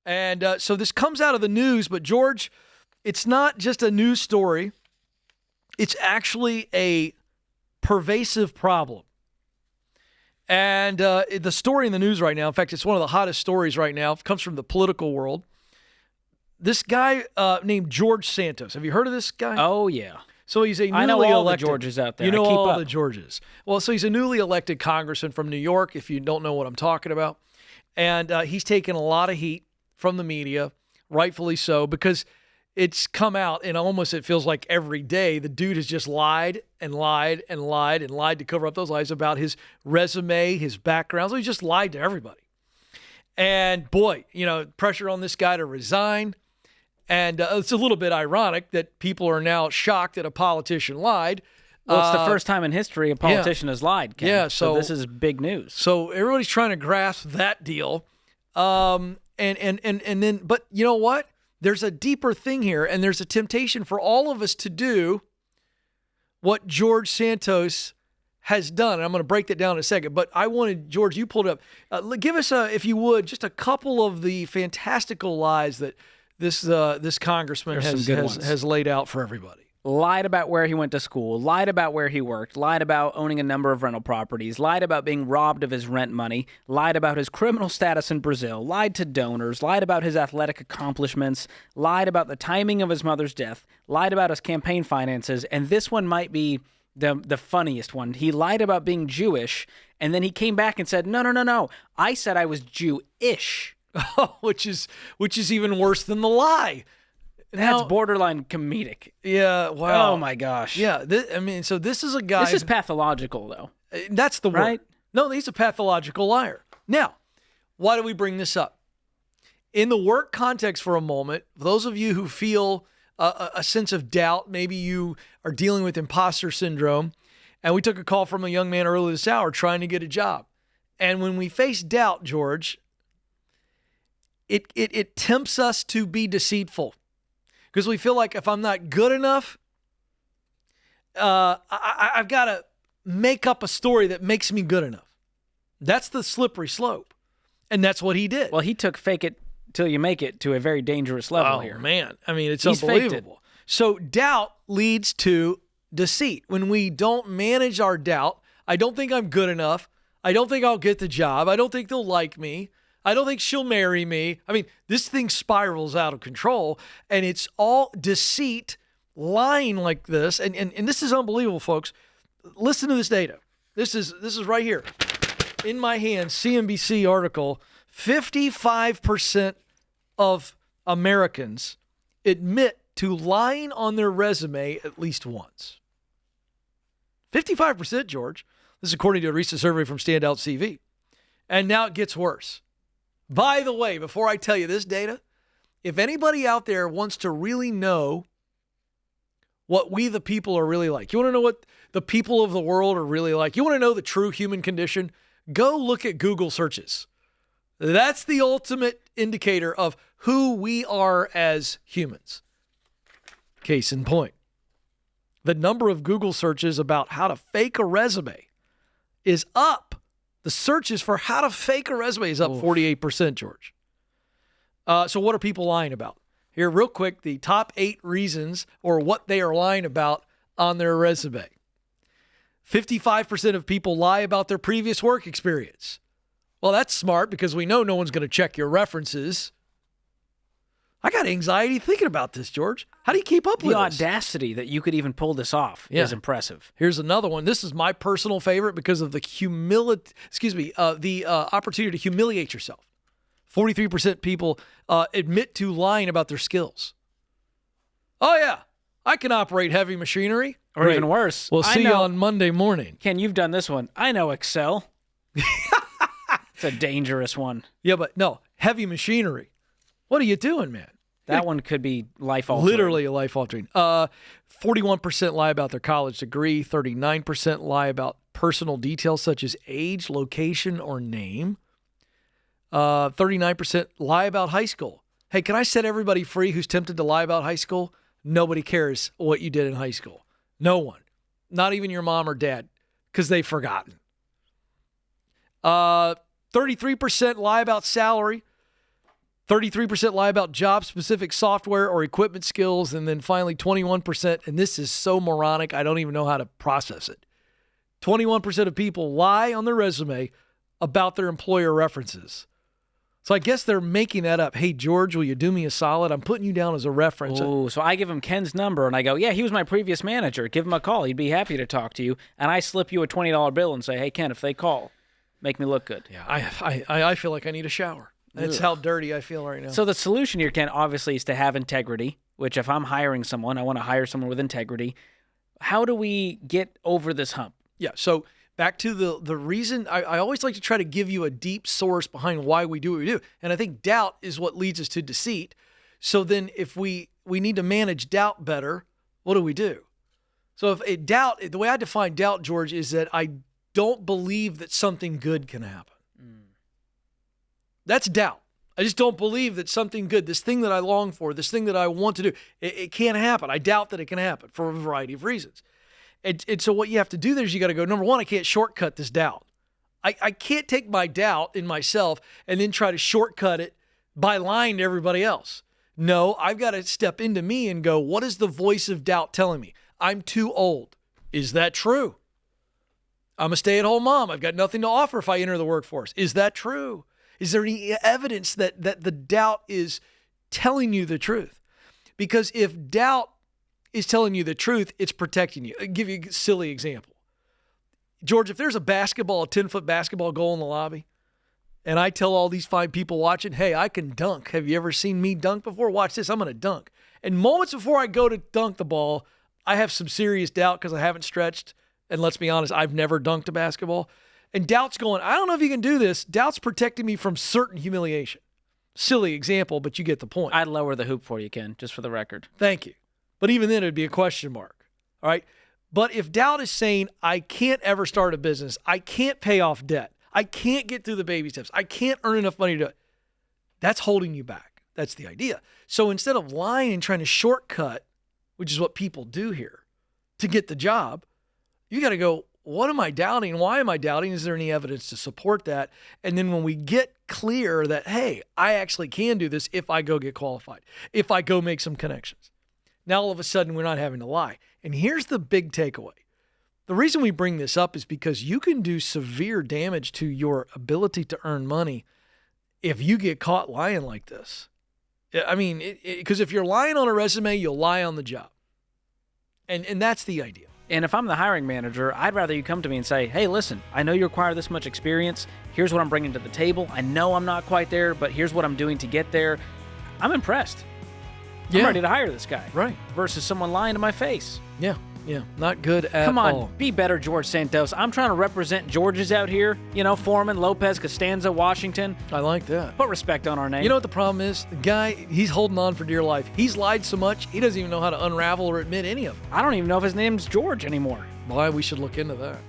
And so this comes out of the news, but George, it's not just a news story. It's actually a pervasive problem. And the story in the news right now, in fact, it's one of the hottest stories right now. It comes from the political world. This guy named George Santos. Have you heard of this guy? Oh, yeah. So he's a newly I know all elected, the Georges out there. You know I keep all up. the Georges. Well, so he's a newly elected congressman from New York, if you don't know what I'm talking about. And he's taken a lot of heat from the media, rightfully so, because it's come out, and almost it feels like every day the dude has just lied and lied and lied and lied to cover up those lies about his resume, his background. So he just lied to everybody. And boy, pressure on this guy to resign. And it's a little bit ironic that people are now shocked that a politician lied. Well, it's the first time in history a politician has lied, Ken. Yeah, so this is big news. So everybody's trying to grasp that deal. And then, but you know what? There's a deeper thing here, and there's a temptation for all of us to do what George Santos has done. And I'm going to break that down in a second, but I wanted, George, you pulled it up. Give us, if you would, just a couple of the fantastical lies that this congressman has laid out for everybody. Lied about where he went to school, lied about where he worked, lied about owning a number of rental properties, lied about being robbed of his rent money, lied about his criminal status in Brazil, lied to donors, lied about his athletic accomplishments, lied about the timing of his mother's death, lied about his campaign finances, and this one might be the funniest one. He lied about being Jewish, and then he came back and said, no, I said I was Jewish. which is even worse than the lie. That's borderline comedic. Yeah, wow. Oh, my gosh. Yeah, so this is a guy... This is pathological, though. That's the word. Right? No, he's a pathological liar. Now, why do we bring this up? In the work context for a moment, those of you who feel a sense of doubt, maybe you are dealing with imposter syndrome, and we took a call from a young man earlier this hour trying to get a job. And when we face doubt, George, it tempts us to be deceitful. Because we feel like if I'm not good enough, I've got to make up a story that makes me good enough. That's the slippery slope. And that's what he did. Well, he took fake it till you make it to a very dangerous level here. Oh, man. I mean, it's He's unbelievable. So doubt leads to deceit. When we don't manage our doubt, I don't think I'm good enough. I don't think I'll get the job. I don't think they'll like me. I don't think she'll marry me. I mean, this thing spirals out of control, and it's all deceit, lying like this. And this is unbelievable, folks. Listen to this data. This is right here. In my hand, CNBC article, 55% of Americans admit to lying on their resume at least once. 55%, George. This is according to a recent survey from Standout CV. And now it gets worse. By the way, before I tell you this data, if anybody out there wants to really know what we the people are really like, you want to know what the people of the world are really like, you want to know the true human condition, go look at Google searches. That's the ultimate indicator of who we are as humans. Case in point, the number of Google searches about how to fake a resume is up. The searches for how to fake a resume is up 48%, George. So what are people lying about? Here, real quick, the top 8 reasons or what they are lying about on their resume. 55% of people lie about their previous work experience. Well, that's smart because we know no one's going to check your references. I got anxiety thinking about this, George. How do you keep up with The this? audacity that you could even pull this off is impressive. Here's another one. This is my personal favorite because of the opportunity to humiliate yourself. 43% people admit to lying about their skills. Oh, yeah, I can operate heavy machinery. Or Great. even worse. We'll see you on Monday morning. Ken, you've done this one. I know Excel. It's a dangerous one. Yeah, but no, heavy machinery. What are you doing, man? That one could be life-altering. Literally a life-altering. 41% lie about their college degree. 39% lie about personal details such as age, location, or name. 39% lie about high school. Hey, can I set everybody free who's tempted to lie about high school? Nobody cares what you did in high school. No one. Not even your mom or dad, because they've forgotten. 33% lie about salary. 33% lie about job-specific software or equipment skills, and then finally 21%, and this is so moronic, I don't even know how to process it. 21% of people lie on their resume about their employer references. So I guess they're making that up. Hey, George, will you do me a solid? I'm putting you down as a reference. Oh, so I give him Ken's number, and I go, yeah, he was my previous manager. Give him a call. He'd be happy to talk to you. And I slip you a $20 bill and say, hey, Ken, if they call, make me look good. Yeah, I feel like I need a shower. That's how dirty I feel right now. So the solution here, Ken, obviously is to have integrity, which if I'm hiring someone, I want to hire someone with integrity. How do we get over this hump? Yeah, so back to the reason, I always like to try to give you a deep source behind why we do what we do. And I think doubt is what leads us to deceit. So then if we need to manage doubt better, what do? So if doubt, the way I define doubt, George, is that I don't believe that something good can happen. That's doubt. I just don't believe that something good, this thing that I long for, this thing that I want to do, it can't happen. I doubt that it can happen for a variety of reasons. And so what you have to do there is you got to go, number one, I can't shortcut this doubt. I can't take my doubt in myself and then try to shortcut it by lying to everybody else. No, I've got to step into me and go, what is the voice of doubt telling me? I'm too old. Is that true? I'm a stay-at-home mom. I've got nothing to offer if I enter the workforce. Is that true? Is there any evidence that the doubt is telling you the truth? Because if doubt is telling you the truth, it's protecting you. I'll give you a silly example. George, if there's a 10-foot basketball goal in the lobby, and I tell all these fine people watching, hey, I can dunk. Have you ever seen me dunk before? Watch this. I'm going to dunk. And moments before I go to dunk the ball, I have some serious doubt because I haven't stretched. And let's be honest, I've never dunked a basketball. And doubt's going, I don't know if you can do this. Doubt's protecting me from certain humiliation. Silly example, but you get the point. I'd lower the hoop for you, Ken, just for the record. Thank you. But even then, it'd be a question mark. All right. But if doubt is saying, I can't ever start a business, I can't pay off debt, I can't get through the baby steps, I can't earn enough money to do it, that's holding you back. That's the idea. So instead of lying and trying to shortcut, which is what people do here, to get the job, you got to go, what am I doubting? Why am I doubting? Is there any evidence to support that? And then when we get clear that, hey, I actually can do this if I go get qualified, if I go make some connections. Now all of a sudden we're not having to lie. And here's the big takeaway. The reason we bring this up is because you can do severe damage to your ability to earn money if you get caught lying like this. I mean, because if you're lying on a resume, you'll lie on the job. And that's the idea. And if I'm the hiring manager, I'd rather you come to me and say, hey, listen, I know you require this much experience. Here's what I'm bringing to the table. I know I'm not quite there, but here's what I'm doing to get there. I'm impressed. I'm ready to hire this guy. Right. Versus someone lying to my face. Yeah. Not good at all. Come on, be better, George Santos. I'm trying to represent Georges out here. You know, Foreman, Lopez, Costanza, Washington. I like that. Put respect on our name. You know what the problem is? The guy, he's holding on for dear life. He's lied so much, he doesn't even know how to unravel or admit any of them. I don't even know if his name's George anymore. Why we should look into that.